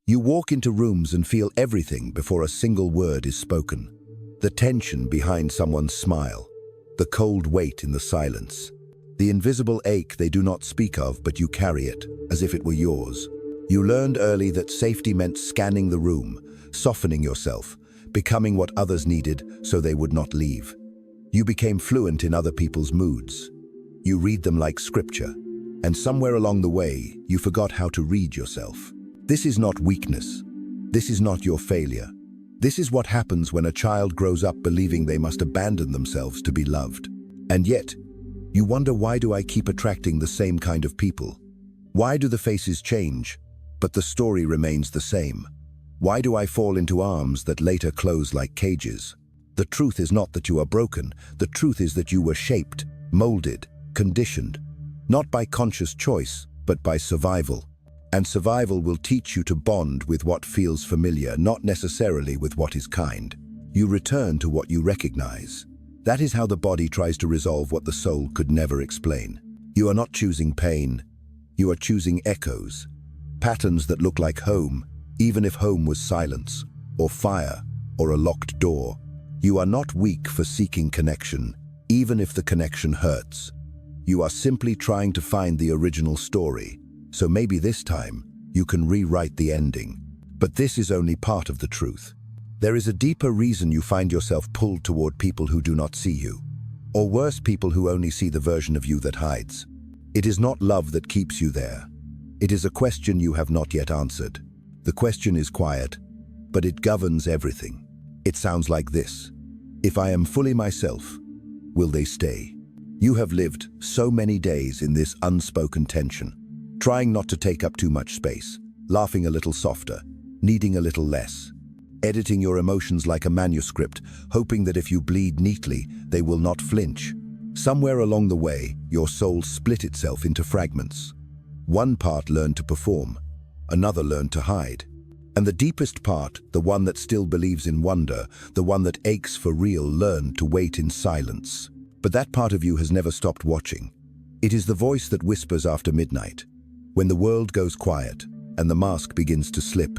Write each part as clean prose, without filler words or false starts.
You walk into rooms and feel everything before a single word is spoken. The tension behind someone's smile, the cold weight in the silence, the invisible ache they do not speak of, but you carry it as if it were yours. You learned early that safety meant scanning the room, softening yourself, becoming what others needed so they would not leave. You became fluent in other people's moods. You read them like scripture, and somewhere along the way, you forgot how to read yourself. This is not weakness. This is not your failure. This is what happens when a child grows up believing they must abandon themselves to be loved. And yet, you wonder, why do I keep attracting the same kind of people? Why do the faces change, but the story remains the same? Why do I fall into arms that later close like cages? The truth is not that you are broken. The truth is that you were shaped, molded, conditioned, not by conscious choice, but by survival. And survival will teach you to bond with what feels familiar, not necessarily with what is kind. You return to what you recognize. That is how the body tries to resolve what the soul could never explain. You are not choosing pain. You are choosing echoes, patterns that look like home, even if home was silence, or fire, or a locked door. You are not weak for seeking connection, even if the connection hurts. You are simply trying to find the original story. So maybe this time, you can rewrite the ending. But this is only part of the truth. There is a deeper reason you find yourself pulled toward people who do not see you. Or worse, people who only see the version of you that hides. It is not love that keeps you there. It is a question you have not yet answered. The question is quiet, but it governs everything. It sounds like this: if I am fully myself, will they stay? You have lived so many days in this unspoken tension, trying not to take up too much space, laughing a little softer, needing a little less, editing your emotions like a manuscript, hoping that if you bleed neatly, they will not flinch. Somewhere along the way, your soul split itself into fragments. One part learned to perform, another learned to hide. And the deepest part, the one that still believes in wonder, the one that aches for real, learned to wait in silence. But that part of you has never stopped watching. It is the voice that whispers after midnight, when the world goes quiet and the mask begins to slip.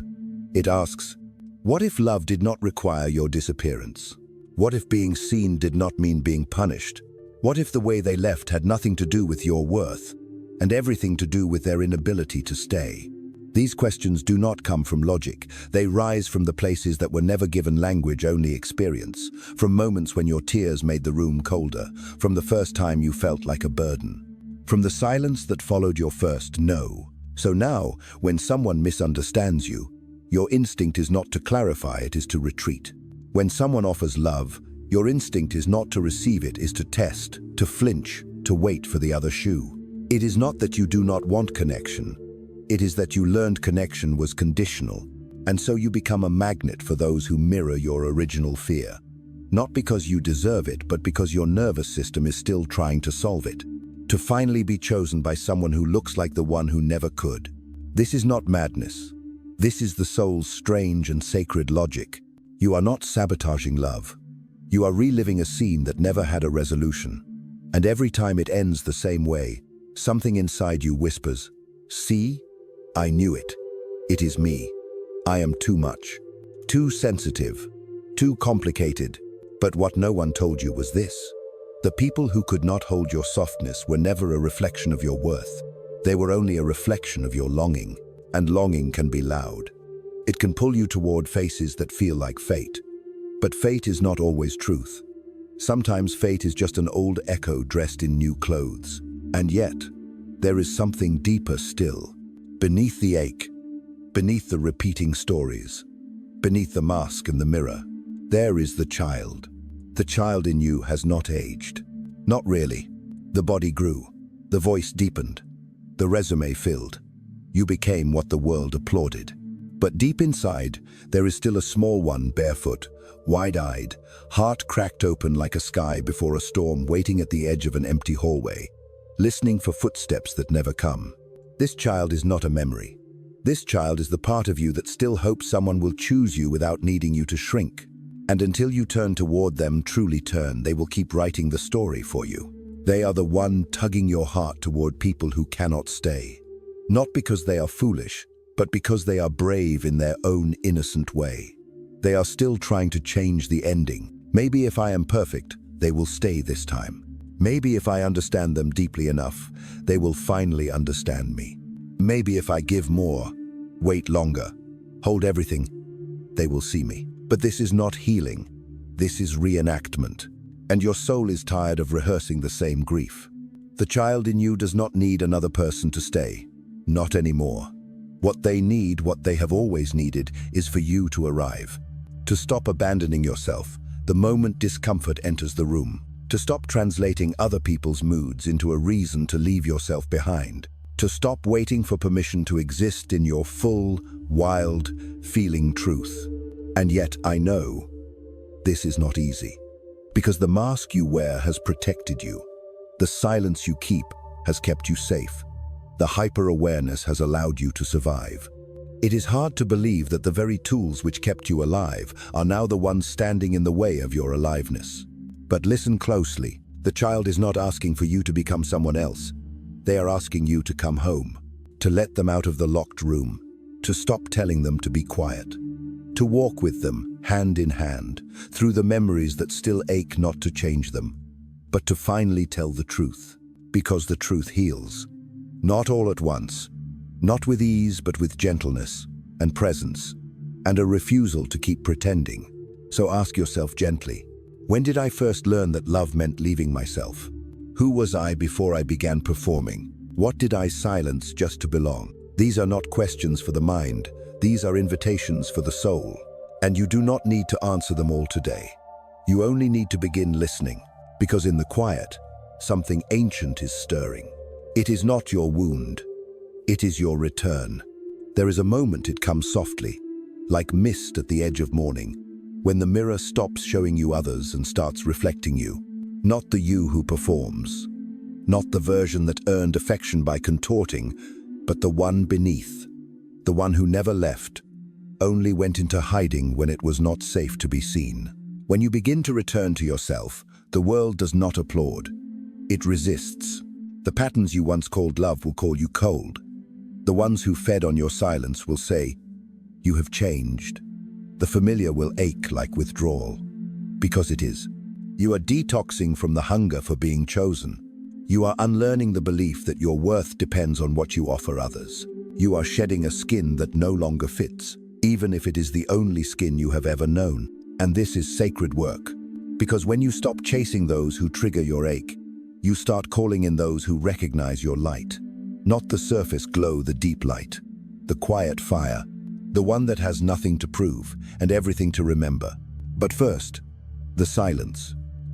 It asks, what if love did not require your disappearance? What if being seen did not mean being punished? What if the way they left had nothing to do with your worth, and everything to do with their inability to stay? These questions do not come from logic. They rise from the places that were never given language, only experience, from moments when your tears made the room colder, from the first time you felt like a burden, from the silence that followed your first no. So now, when someone misunderstands you, your instinct is not to clarify, it is to retreat. When someone offers love, your instinct is not to receive it, is to test, to flinch, to wait for the other shoe. It is not that you do not want connection. It is that you learned connection was conditional, and so you become a magnet for those who mirror your original fear. Not because you deserve it, but because your nervous system is still trying to solve it. To finally be chosen by someone who looks like the one who never could. This is not madness. This is the soul's strange and sacred logic. You are not sabotaging love. You are reliving a scene that never had a resolution. And every time it ends the same way, something inside you whispers, "See? I knew it. It is me. I am too much, too sensitive, too complicated." But what no one told you was this: the people who could not hold your softness were never a reflection of your worth. They were only a reflection of your longing, and longing can be loud. It can pull you toward faces that feel like fate. But fate is not always truth. Sometimes fate is just an old echo dressed in new clothes. And yet, there is something deeper still. Beneath the ache, beneath the repeating stories, beneath the mask and the mirror, there is the child. The child in you has not aged. Not really. The body grew. The voice deepened. The resume filled. You became what the world applauded. But deep inside, there is still a small one, barefoot, wide-eyed, heart cracked open like a sky before a storm, waiting at the edge of an empty hallway, listening for footsteps that never come. This child is not a memory. This child is the part of you that still hopes someone will choose you without needing you to shrink. And until you turn toward them, truly turn, they will keep writing the story for you. They are the one tugging your heart toward people who cannot stay. Not because they are foolish, but because they are brave in their own innocent way. They are still trying to change the ending. Maybe if I am perfect, they will stay this time. Maybe if I understand them deeply enough, they will finally understand me. Maybe if I give more, wait longer, hold everything, they will see me. But this is not healing. This is reenactment. And your soul is tired of rehearsing the same grief. The child in you does not need another person to stay. Not anymore. What they need, what they have always needed, is for you to arrive. To stop abandoning yourself the moment discomfort enters the room. To stop translating other people's moods into a reason to leave yourself behind. To stop waiting for permission to exist in your full, wild, feeling truth. And yet I know this is not easy. Because the mask you wear has protected you. The silence you keep has kept you safe. The hyper-awareness has allowed you to survive. It is hard to believe that the very tools which kept you alive are now the ones standing in the way of your aliveness. But listen closely. The child is not asking for you to become someone else. They are asking you to come home, to let them out of the locked room, to stop telling them to be quiet, to walk with them, hand in hand, through the memories that still ache, not to change them, but to finally tell the truth, because the truth heals. Not all at once, not with ease, but with gentleness and presence, and a refusal to keep pretending. So ask yourself gently, when did I first learn that love meant leaving myself? Who was I before I began performing? What did I silence just to belong? These are not questions for the mind. These are invitations for the soul. And you do not need to answer them all today. You only need to begin listening, because in the quiet, something ancient is stirring. It is not your wound. It is your return. There is a moment it comes softly, like mist at the edge of morning, when the mirror stops showing you others and starts reflecting you. Not the you who performs, not the version that earned affection by contorting, but the one beneath, the one who never left, only went into hiding when it was not safe to be seen. When you begin to return to yourself, the world does not applaud. It resists. The patterns you once called love will call you cold. The ones who fed on your silence will say, "You have changed." The familiar will ache like withdrawal, because it is. You are detoxing from the hunger for being chosen. You are unlearning the belief that your worth depends on what you offer others. You are shedding a skin that no longer fits, even if it is the only skin you have ever known. And this is sacred work, because when you stop chasing those who trigger your ache, you start calling in those who recognize your light. Not the surface glow, the deep light, the quiet fire, the one that has nothing to prove and everything to remember. But first, the silence.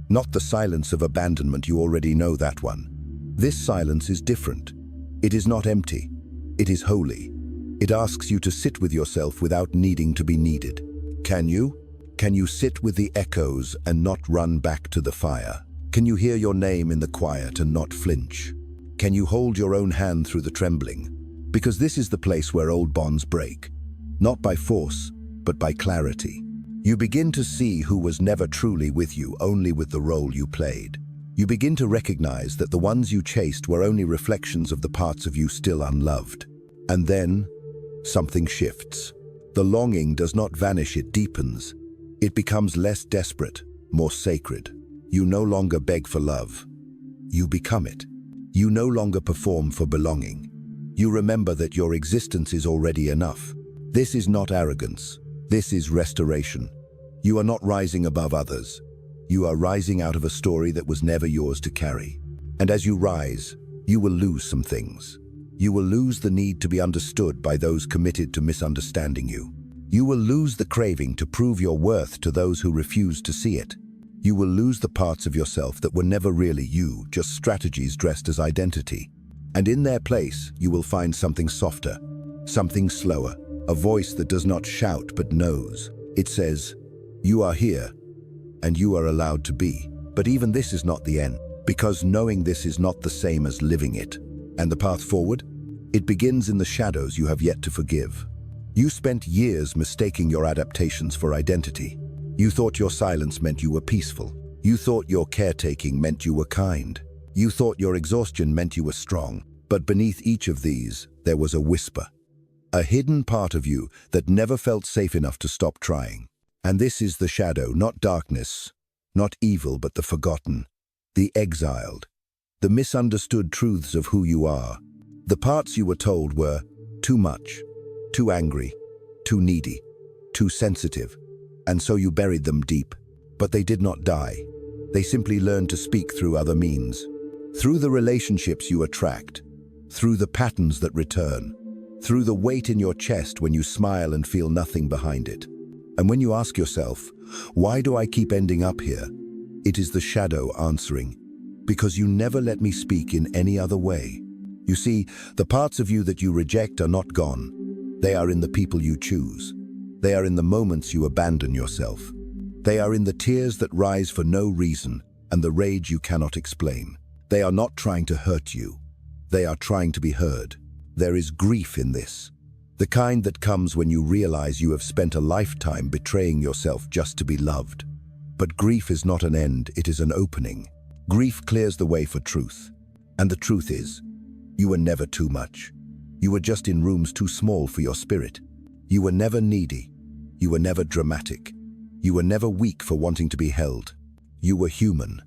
Not the silence of abandonment, you already know that one. This silence is different. It is not empty. It is holy. It asks you to sit with yourself without needing to be needed. Can you? Can you sit with the echoes and not run back to the fire? Can you hear your name in the quiet and not flinch? Can you hold your own hand through the trembling? Because this is the place where old bonds break. Not by force, but by clarity. You begin to see who was never truly with you, only with the role you played. You begin to recognize that the ones you chased were only reflections of the parts of you still unloved. And then, something shifts. The longing does not vanish, it deepens. It becomes less desperate, more sacred. You no longer beg for love. You become it. You no longer perform for belonging. You remember that your existence is already enough. This is not arrogance. This is restoration. You are not rising above others. You are rising out of a story that was never yours to carry. And as you rise, you will lose some things. You will lose the need to be understood by those committed to misunderstanding you. You will lose the craving to prove your worth to those who refuse to see it. You will lose the parts of yourself that were never really you, just strategies dressed as identity. And in their place, you will find something softer, something slower, a voice that does not shout but knows. It says, "You are here, and you are allowed to be." But even this is not the end, because knowing this is not the same as living it. And the path forward? It begins in the shadows you have yet to forgive. You spent years mistaking your adaptations for identity. You thought your silence meant you were peaceful. You thought your caretaking meant you were kind. You thought your exhaustion meant you were strong. But beneath each of these, there was a whisper. A hidden part of you that never felt safe enough to stop trying. And this is the shadow, not darkness, not evil, but the forgotten, the exiled, the misunderstood truths of who you are. The parts you were told were too much, too angry, too needy, too sensitive, and so you buried them deep. But they did not die. They simply learned to speak through other means, through the relationships you attract, through the patterns that return, through the weight in your chest when you smile and feel nothing behind it. And when you ask yourself, why do I keep ending up here? It is the shadow answering, because you never let me speak in any other way. You see, the parts of you that you reject are not gone. They are in the people you choose. They are in the moments you abandon yourself. They are in the tears that rise for no reason and the rage you cannot explain. They are not trying to hurt you. They are trying to be heard. There is grief in this, the kind that comes when you realize you have spent a lifetime betraying yourself just to be loved. But grief is not an end, it is an opening. Grief clears the way for truth. And the truth is, you were never too much. You were just in rooms too small for your spirit. You were never needy. You were never dramatic. You were never weak for wanting to be held. You were human.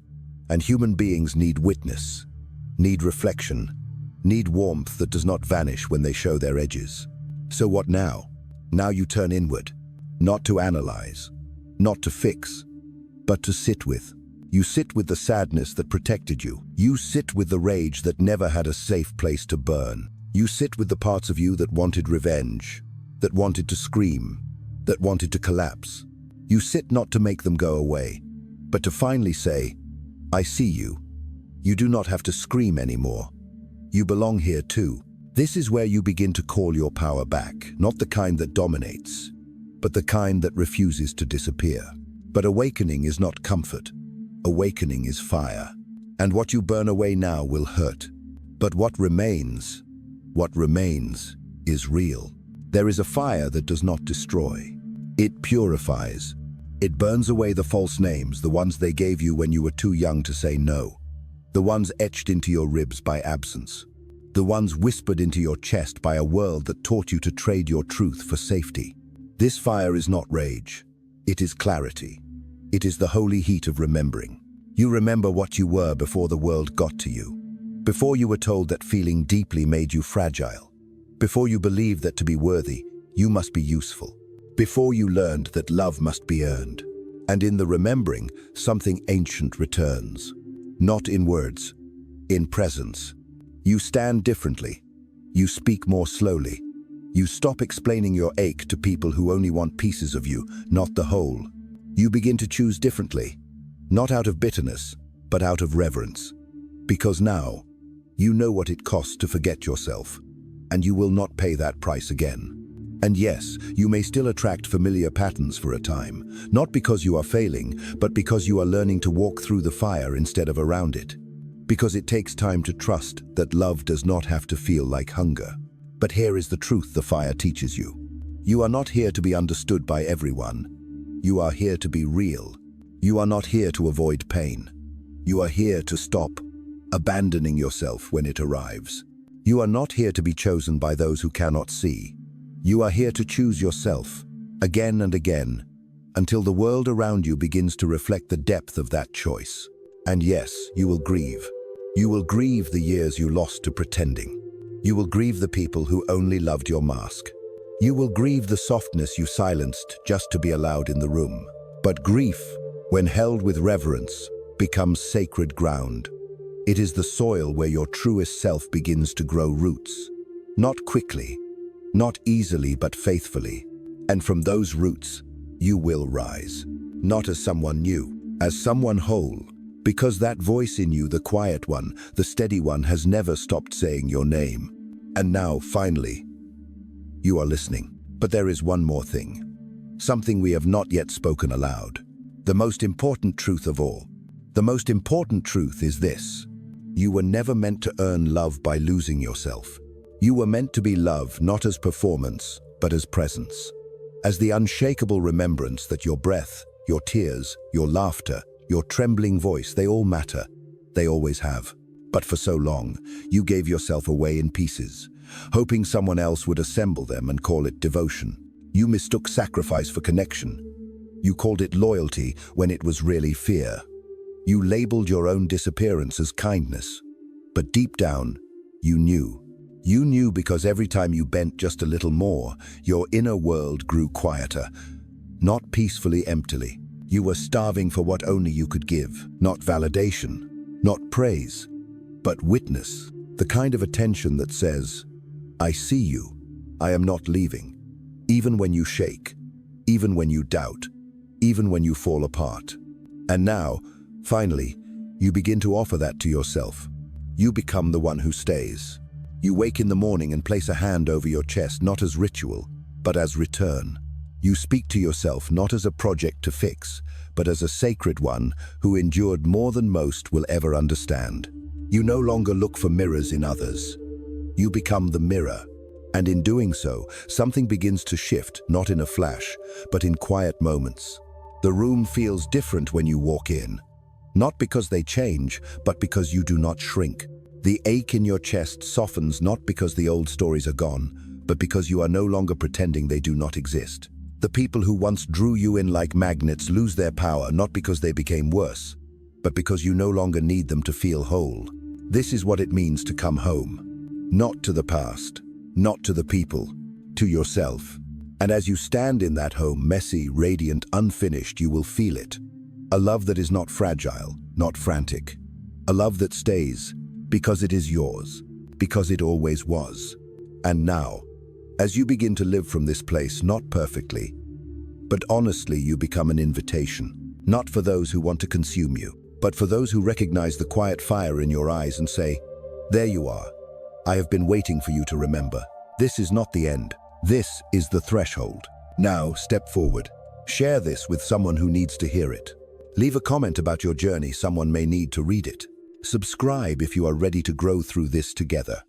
And human beings need witness, need reflection, need warmth that does not vanish when they show their edges. So what now? Now you turn inward, not to analyze, not to fix, but to sit with. You sit with the sadness that protected you. You sit with the rage that never had a safe place to burn. You sit with the parts of you that wanted revenge, that wanted to scream, that wanted to collapse. You sit not to make them go away, but to finally say, I see you. You do not have to scream anymore. You belong here too. This is where you begin to call your power back, not the kind that dominates, but the kind that refuses to disappear. But awakening is not comfort. Awakening is fire. And what you burn away now will hurt. But what remains is real. There is a fire that does not destroy. It purifies. It burns away the false names, the ones they gave you when you were too young to say no. The ones etched into your ribs by absence. The ones whispered into your chest by a world that taught you to trade your truth for safety. This fire is not rage. It is clarity. It is the holy heat of remembering. You remember what you were before the world got to you. Before you were told that feeling deeply made you fragile. Before you believed that to be worthy, you must be useful. Before you learned that love must be earned. And in the remembering, something ancient returns. Not in words, in presence. You stand differently. You speak more slowly. You stop explaining your ache to people who only want pieces of you, not the whole. You begin to choose differently, not out of bitterness, but out of reverence. Because now, you know what it costs to forget yourself, and you will not pay that price again. And yes, you may still attract familiar patterns for a time, not because you are failing, but because you are learning to walk through the fire instead of around it. Because it takes time to trust that love does not have to feel like hunger. But here is the truth the fire teaches you. You are not here to be understood by everyone. You are here to be real. You are not here to avoid pain. You are here to stop abandoning yourself when it arrives. You are not here to be chosen by those who cannot see. You are here to choose yourself, again and again, until the world around you begins to reflect the depth of that choice. And yes, you will grieve. You will grieve the years you lost to pretending. You will grieve the people who only loved your mask. You will grieve the softness you silenced just to be allowed in the room. But grief, when held with reverence, becomes sacred ground. It is the soil where your truest self begins to grow roots. Not quickly, not easily, but faithfully. And from those roots, you will rise. Not as someone new, as someone whole. Because that voice in you, the quiet one, the steady one, has never stopped saying your name. And now, finally, you are listening. But there is one more thing. Something we have not yet spoken aloud. The most important truth of all. The most important truth is this. You were never meant to earn love by losing yourself. You were meant to be loved not as performance, but as presence. As the unshakable remembrance that your breath, your tears, your laughter, your trembling voice, they all matter. They always have. But for so long, you gave yourself away in pieces. hoping someone else would assemble them and call it devotion. You mistook sacrifice for connection. You called it loyalty when it was really fear. You labeled your own disappearance as kindness. But deep down, you knew. You knew because every time you bent just a little more, your inner world grew quieter. Not peacefully, emptily. You were starving for what only you could give. Not validation, not praise, but witness. The kind of attention that says, I see you, I am not leaving. Even when you shake, even when you doubt, even when you fall apart. And now, finally, you begin to offer that to yourself. You become the one who stays. You wake in the morning and place a hand over your chest, not as ritual, but as return. You speak to yourself not as a project to fix, but as a sacred one who endured more than most will ever understand. You no longer look for mirrors in others. You become the mirror. And in doing so, something begins to shift, not in a flash, but in quiet moments. The room feels different when you walk in. Not because they change, but because you do not shrink. The ache in your chest softens not because the old stories are gone, but because you are no longer pretending they do not exist. The people who once drew you in like magnets lose their power not because they became worse, but because you no longer need them to feel whole. This is what it means to come home. Not to the past, not to the people, to yourself. And as you stand in that home, messy, radiant, unfinished, you will feel it. A love that is not fragile, not frantic. A love that stays because it is yours, because it always was. And now, as you begin to live from this place, not perfectly, but honestly, you become an invitation, not for those who want to consume you, but for those who recognize the quiet fire in your eyes and say, there you are. I have been waiting for you to remember. This is not the end. This is the threshold. Now, step forward. Share this with someone who needs to hear it. Leave a comment about your journey. Someone may need to read it. Subscribe if you are ready to grow through this together.